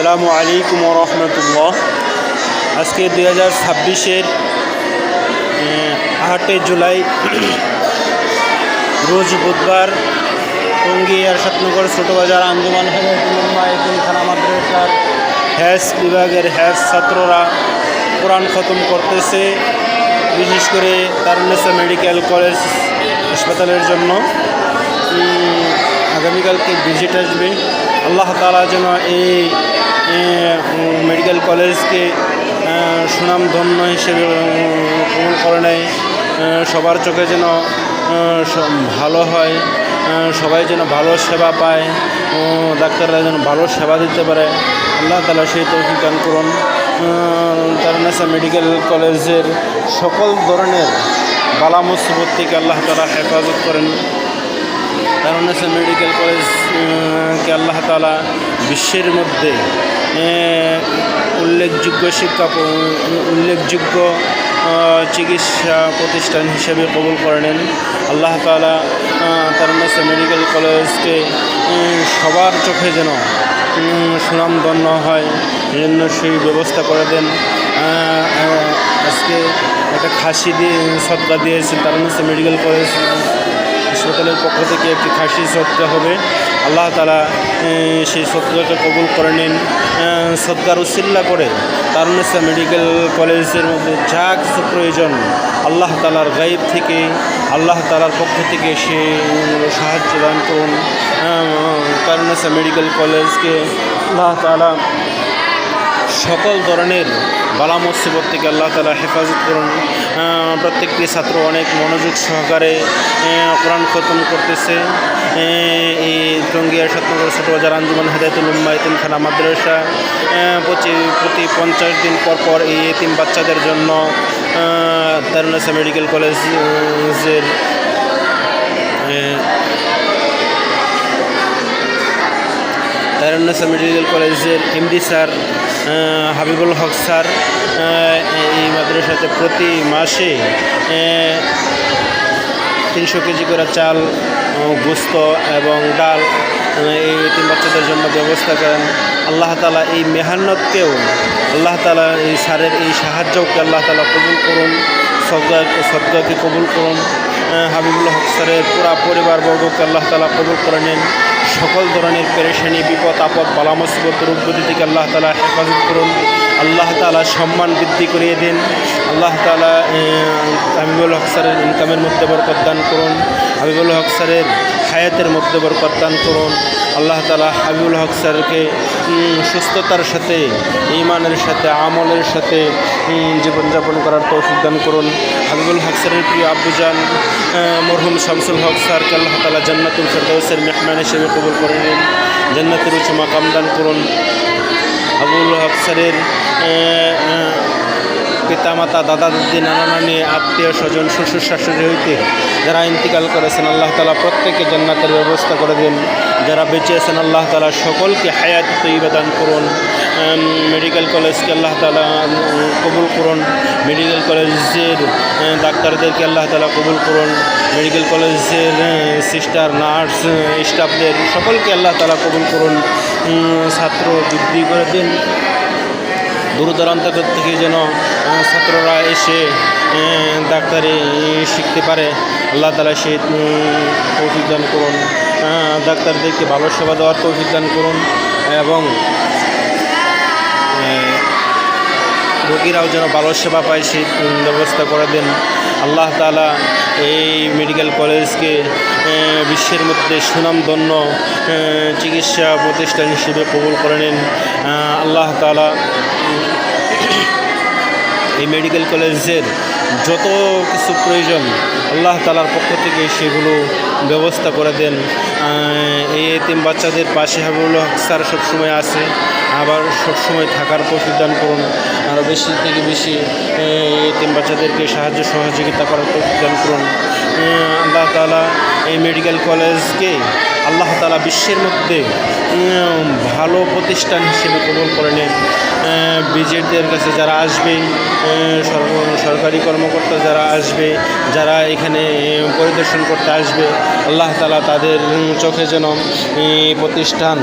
আসসালামু আলাইকুম ওয়া রাহমাতুল্লাহ। আজকে 2026-এর 8 জুলাই রোজ বুধবার টঙ্গী এরশাদনগর ছোটবাজার আঞ্জুমান হেদায়েতুল উম্মাহ এতিমখানা মাদ্রাসার হ্যাজ বিভাগের হ্যাজ ছাত্ররা কোরআন খতম করতেছে, বিশেষ করে দারুন্নেসা মেডিকেল কলেজ হাসপাতালের জন্য। আগামীকালকে ভিজিট আসবে। আল্লাহ তাআলা যেন এই মেডিকেল কলেজকে সুনামধন্য হিসেবে কবুল করে নেয়, সবার চোখে যেন ভালো হয়, সবাই যেন ভালো সেবা পায়, ডাক্তাররা যেন ভালো সেবা দিতে পারে। আল্লাহ তাআলা সেই তৌফিক দান করুন। দারুন্নেসা মেডিকেল কলেজের সকল ধরনের বালা মুসিবত থেকে আল্লাহ তাআলা হেফাজত করেন। দারুন্নেসা মেডিকেল কলেজকে আল্লাহ তাআলা বিশ্বের মধ্যে উল্লেখযোগ্য চিকিৎসা প্রতিষ্ঠান হিসেবে কবুল করে নেন। আল্লাহ তাআলা দারুন্নেসা মেডিকেল কলেজকে সবার চোখে যেন সুনামধন্য হয়, জন্য সেই ব্যবস্থা করে দেন। আজকে একটা খাসি দিয়ে সদকা দিয়েছে দারুন্নেসা মেডিকেল কলেজ হাসপাতালের পক্ষ থেকে একটি খাসি সদকা হবে। আল্লাহ তাআলা সেই সদকাকে কবুল করে নিন। সদকার উসিলা করে দারুন্নেসা মেডিকেল কলেজের মধ্যে যা কিছু প্রয়োজন আল্লাহ তাআলার গায়েব থেকে, আল্লাহ তাআলার পক্ষ থেকে সে সাহায্য দান করুন। দারুন্নেসা মেডিকেল কলেজকে আল্লাহ তাআলা সকল ধরনের বালা মুসিবত থেকে আল্লাহ তাআলা হেফাজত করুন। প্রত্যেকটি ছাত্র অনেক মনোযোগ সহকারে কোরআন খতম করতেছে। এই টঙ্গী এরশাদনগর ছোটবাজার আঞ্জুমান হেদায়েতুল উম্মাহ এতিমখানা মাদ্রাসা প্রতি 50 দিন পর এই এতিম বাচ্চাদের জন্য দারুন্নেসা মেডিকেল কলেজের দারুন্নেসা মেডিকেল কলেজের এমডি স্যার হাবিবুল হক স্যার এই মাদ্রাসাতে প্রতি মাসে 300 কেজি করে চাল, গোস্ত এবং ডাল এই এতিম বাচ্চাদের জন্য ব্যবস্থা করেন। আল্লাহ তাআলা এই মেহনতকেও আল্লাহ তাআলা এই স্যারের এই সাহায্যকে আল্লাহ তাআলা কবুল করুন, সদকাকে কবুল করুন। হাবিবুল হক স্যারের পুরা পরিবারবর্গকে আল্লাহ তাআলা কবুল করে নেন। সকল ধরনের পেরেশানি, বিপদ আপদ, বালা মুসিবত, রোগ ব্যাধি থেকে আল্লাহ তাআলা হেফাজত করুন। আল্লাহ তাআলা সম্মান বৃদ্ধি করিয়ে দিন। আল্লাহ তাআলা হাবিবুল হক স্যারের ইনকামের মধ্যে বরকত দান করুন। হাবিবুল হক স্যারের হায়াতের মধ্যে বরকত দান করুন। আল্লাহ তাআলা হাবিবুল হক স্যারকে সুস্থতার সাথে, ঈমানের সাথে, আমলের সাথে জীবনযাপন করার তৌফিক দান করুন। হাবিবুল হক স্যারের প্রিয় আব্বুজান মরহুম শামসুল হক স্যারকে আল্লাহ তাআলা জান্নাতুল ফেরদাউসের মেহমান হিসেবে কবুল করে নিন, জান্নাতের উচ্চ মাকাম দান করুন। হাবিবুল হক স্যারের পিতামাতা, দাদা দাদি, নানা নানি, আত্মীয় স্বজন, শ্বশুর শাশুড়ি হইতে যারা ইন্তিকাল করেছেন আল্লাহ তাআলা প্রত্যেকে জান্নাতের ব্যবস্থা করে দিন। যারা বেঁচে আছেন আল্লাহ তাআলা সকলকে হায়াত তৈয়বা দান করুন। মেডিকেল কলেজকে আল্লাহ তাআলা কবুল করুন। মেডিকেল কলেজের ডাক্তারদেরকে আল্লাহ তাআলা কবুল করুন। মেডিকেল কলেজের সিস্টার, নার্স, স্টাফদের সকলকে আল্লাহ তাআলা কবুল করুন। ছাত্র বৃদ্ধি করে দিন। দূর দূরান্ত থেকে যেন ছাত্ররা এসে ডাক্তারি শিখতে পারে আল্লাহ তাআলা সেই তৌফিক দান করুন। ডাক্তারদেরকে ভালো সেবা দেওয়ার তৌফিক দান করুন এবং রোগীরাও যেন ভালো সেবা পায় সেই ব্যবস্থা করে দেন। আল্লাহ তাআলা এই মেডিকেল কলেজকে বিশ্বের মধ্যে সুনামধন্য চিকিৎসা প্রতিষ্ঠান হিসেবে কবুল করে নেন। আল্লাহ তাআলা এই মেডিকেল কলেজের যত কিছু প্রয়োজন আল্লাহ তাআলার পক্ষ থেকে সেগুলো ব্যবস্থা করে দেন। এই এতিম বাচ্চাদের পাশে হাবিবুল হক স্যার সবসময় আছে, আবার সবসময় থাকার তৌফিক দান করুন। আরও বেশি থেকে বেশি এতিম বাচ্চাদেরকে সাহায্য সহযোগিতা করার তৌফিক দান করুন। আল্লাহ তাআলা এই মেডিকেল কলেজকে আল্লাহ তাআলা বিশ্বের মধ্যে ভালো প্রতিষ্ঠান হিসেবে কবুল করে নেন। বিজেপিদের কাছে যারা আসবে, সরকারি কর্মকর্তা যারা আসবে, যারা এখানে পরিদর্শন করতে আসবে, আল্লাহ তাআলা তাদের চোখে যেন প্রতিষ্ঠান